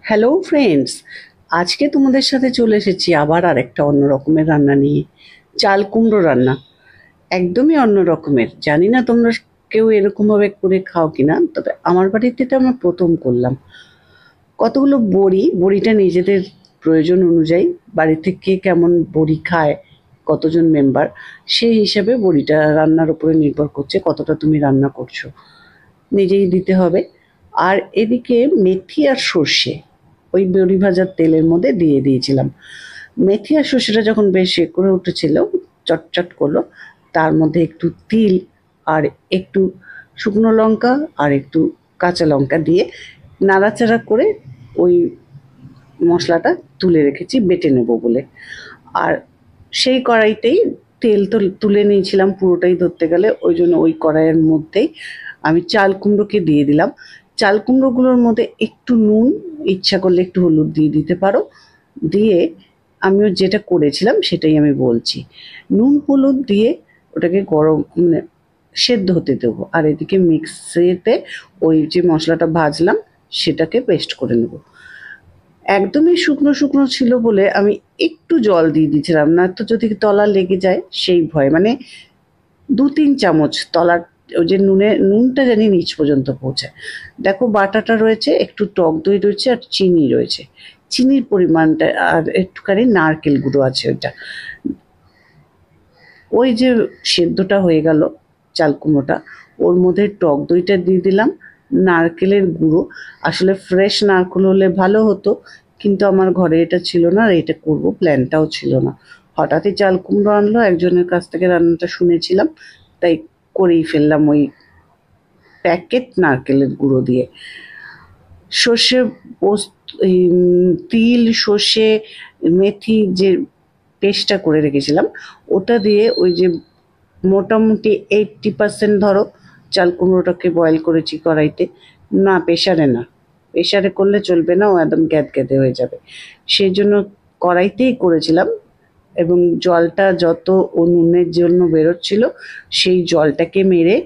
Hello friends, আজকে তোমাদের সাথে চলে এসেছি আবার আরেকটা অন্য রকমের রান্না নিয়ে। চাল কুমড়ো রান্না একদমই অন্য রকমের। জানি না তোমরা কেউ এরকমভাবে করে খাও কিনা, তবে আমার বাড়িতে এটা আমি প্রথম করলাম। কতগুলো বড়িটা নিজেদের প্রয়োজন অনুযায়ী, বাড়িতে কে কেমন বড়ি খায়, কতজন মেম্বার, সেই হিসাবে বড়িটা রান্নার উপরে নির্ভর করছে কতটা তুমি রান্না করছো, নিজেই দিতে হবে। আর এদিকে মেথি আর সর্ষে ওই বড়ি ভাজার তেলের মধ্যে দিয়ে দিয়েছিলাম। মেথি আর সর্ষেটা যখন বেশ করে উঠেছিল, চটচট করলো, তার মধ্যে একটু তিল আর একটু শুকনো লঙ্কা আর একটু কাঁচা লঙ্কা দিয়ে নাড়াচাড়া করে ওই মশলাটা তুলে রেখেছি বেটে নেব বলে। আর সেই কড়াইতেই তেল তো তুলে নিয়েছিলাম পুরোটাই ধরতে গেলে, ওই জন্য ওই কড়াইয়ের মধ্যেই আমি চাল কুমড়োকে দিয়ে দিলাম। চাল কুমড়োগুলোর মধ্যে একটু নুন, ইচ্ছা করলে একটু হলুদ দিয়ে দিতে পারো। দিয়ে আমিও যেটা করেছিলাম সেটাই আমি বলছি। নুন হলুদ দিয়ে ওটাকে গরম মানে সেদ্ধ হতে দেবো, আর এদিকে মিক্সিতে ওই যে মশলাটা ভাজলাম সেটাকে পেস্ট করে নেবো। একদমই শুকনো শুকনো ছিল বলে আমি একটু জল দিয়ে দিয়েছিলাম, না তো যদি তলা লেগে যায় সেই ভয়। মানে ২-৩ চামচ তলার ওই যে নুনটা জানি নিচ পর্যন্ত পৌঁছায়। দেখো বাটাটা রয়েছে, একটু টক দই রয়েছে আর চিনি রয়েছে। চিনির পরিমাণটা আর একটুখানি নারকেল গুঁড়ো আছে ওইটা। ওই যে সেদ্ধটা হয়ে গেল চাল কুমড়োটা, ওর মধ্যে টক দইটা দিয়ে দিলাম, নারকেলের গুঁড়ো। আসলে ফ্রেশ নারকেল হলে ভালো হতো, কিন্তু আমার ঘরে এটা ছিল না আর এটা করবো প্ল্যানটাও ছিল না। হঠাৎই চাল কুমড়ো আনলো, একজনের কাছ থেকে রান্নাটা শুনেছিলাম, তাই করেই ফেললাম ওই প্যাকেট নারকেলের গুঁড়ো দিয়ে। সর্ষে পোস্ত, তিল, সর্ষে, মেথি যে পেস্টটা করে রেখেছিলাম ওটা দিয়ে ওই যে মোটামুটি 80% ধরো চাল কুমড়োটাকে বয়েল করেছি কড়াইতে। না, প্রেশারে না, প্রেশারে করলে চলবে না, ও একদম গ্যাদগ্যাদে হয়ে যাবে। সেই জন্য কড়াইতেই করেছিলাম, এবং জলটা যত ও নুনের জন্য বেরোচ্ছিল সেই জলটাকে মেরে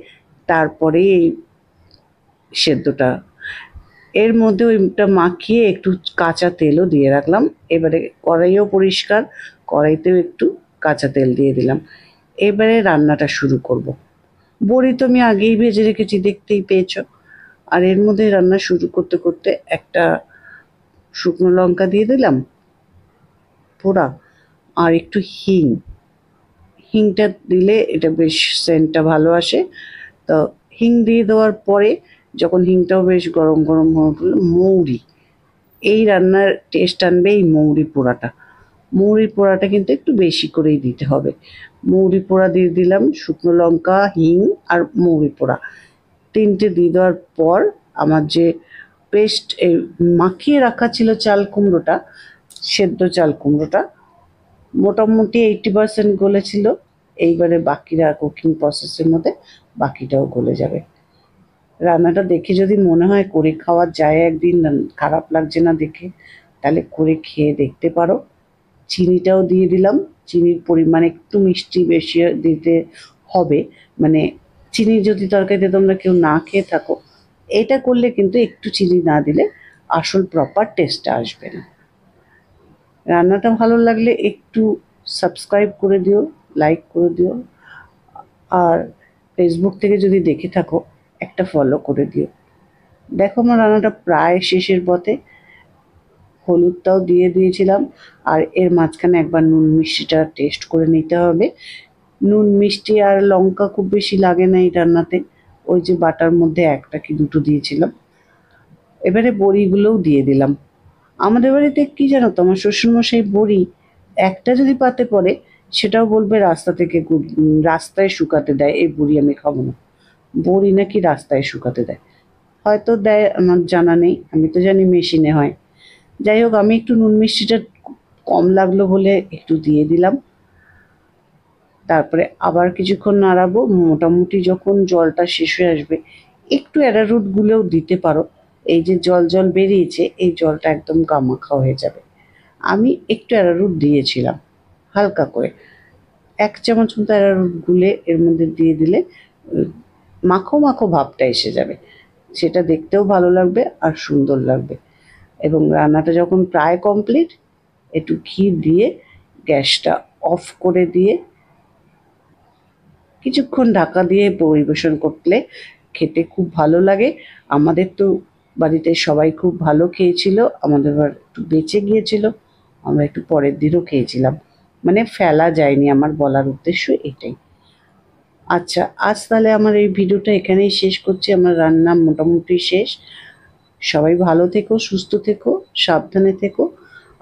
তারপরে এই সেদ্ধটা এর মধ্যে ওইটা মাখিয়ে একটু কাঁচা তেলও দিয়ে রাখলাম। এবারে কড়াইও পরিষ্কার, কড়াইতেও একটু কাঁচা তেল দিয়ে দিলাম। এবারে রান্নাটা শুরু করব। বড়ি তো আমি আগেই ভেজে রেখেছি, দেখতেই পেয়েছো। আর এর মধ্যে রান্না শুরু করতে করতে একটা শুকনো লঙ্কা দিয়ে দিলাম পোড়া, আর একটু হিং। হিংটা দিলে এটা বেশ সেন্টটা ভালো আসে। তো হিং দিয়ে দেওয়ার পরে যখন হিংটাও বেশ গরম গরম হয়ে উঠলো, মৌরি, এই রান্নার টেস্ট আনবে এই মৌরি পোড়াটা। মৌরি পোড়াটা কিন্তু একটু বেশি করেই দিতে হবে। মৌরি পোড়া দিয়ে দিলাম, শুকনো লঙ্কা, হিং আর মৌরি পোড়া তিনটে দিয়ে দেওয়ার পর আমার যে পেস্ট মাখিয়ে রাখা ছিল চাল কুমড়োটা, সেদ্ধ চাল কুমড়োটা মোটামুটি 80% গলেছিল। এইবারে বাকিরা কুকিং প্রসেসের মধ্যে বাকিটাও গলে যাবে। রান্নাটা দেখে যদি মনে হয় করে খাওয়া যায় একদিন, খারাপ লাগছে না দেখে, তাহলে করে খেয়ে দেখতে পারো। চিনিটাও দিয়ে দিলাম। চিনির পরিমাণ একটু মিষ্টি বেশি দিতে হবে। মানে চিনি যদি তরকারিতে তোমরা কেউ না খেয়ে থাকো, এটা করলে কিন্তু একটু চিনি না দিলে আসল প্রপার টেস্টটা আসবে না। রান্নাটা ভালো লাগলে একটু সাবস্ক্রাইব করে দিও, লাইক করে দিও। আর ফেসবুক থেকে যদি দেখে থাকো একটা ফলো করে দিও। দেখো আমার রান্নাটা প্রায় শেষের পথে। হলুদটাও দিয়ে দিয়েছিলাম, আর এর মাঝখানে একবার নুন মিষ্টিটা টেস্ট করে নিতে হবে। নুন মিষ্টি আর লঙ্কা খুব বেশি লাগে না এই রান্নাতে, ওই যে বাটার মধ্যে একটা কি দুটো দিয়েছিলাম। এবারে বড়িগুলোও দিয়ে দিলাম। আমাদের বাড়িতে কি জানো তো, আমার শ্বশুরমশাই বড়ি একটা যদি পাতে পড়ে সেটাও বলবে রাস্তা থেকে রাস্তায় শুকাতে দেয়, এই বড়ি আমি খাবো না। বড়ি নাকি রাস্তায় শুকাতে দেয়, হয়তো দেয়, আমার জানা নেই, আমি তো জানি মেশিনে হয়। যাই হোক, আমি একটু নুন মিষ্টিটা কম লাগলো বলে একটু দিয়ে দিলাম। তারপরে আবার কিছুক্ষণ নাড়াবো। মোটামুটি যখন জলটা শেষ হয়ে আসবে, একটু অ্যারারুট গুলেও দিতে পারো। এই যে জল জল বেরিয়েছে, এই জলটা একদম গামাখা হয়ে যাবে। আমি একটু অ্যারারুট দিয়েছিলাম হালকা করে, 1 চামচ মতো অ্যারারুট গুলে এর মধ্যে দিয়ে দিলে মাখো মাখো ভাবটা এসে যাবে, সেটা দেখতেও ভালো লাগবে আর সুন্দর লাগবে। এবং রান্নাটা যখন প্রায় কমপ্লিট, একটু ঘি দিয়ে গ্যাসটা অফ করে দিয়ে কিছুক্ষণ ঢাকা দিয়ে পরিবেশন করলে খেতে খুব ভালো লাগে। আমাদের তো বাড়িতে সবাই খুব ভালো খেয়েছিল, আমাদের একটু বেঁচে গিয়েছিল, আমরা একটু পরের দিনও খেয়েছিলাম, মানে ফেলা যায়নি। আমার বলার উদ্দেশ্য এটাই। আচ্ছা, আজ তাহলে আমার এই ভিডিওটা এখানেই শেষ করছি। আমার রান্না মোটামুটি শেষ। সবাই ভালো থেকো, সুস্থ থেকো, সাবধানে থেকো।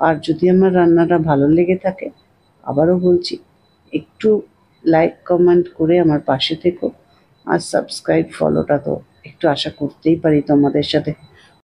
আর যদি আমার রান্নাটা ভালো লেগে থাকে, আবারও বলছি, একটু লাইক কমেন্ট করে আমার পাশে থেকো। আর সাবস্ক্রাইব ফলোটা তো একটু আশা করতেই পারি তোমাদের সাথে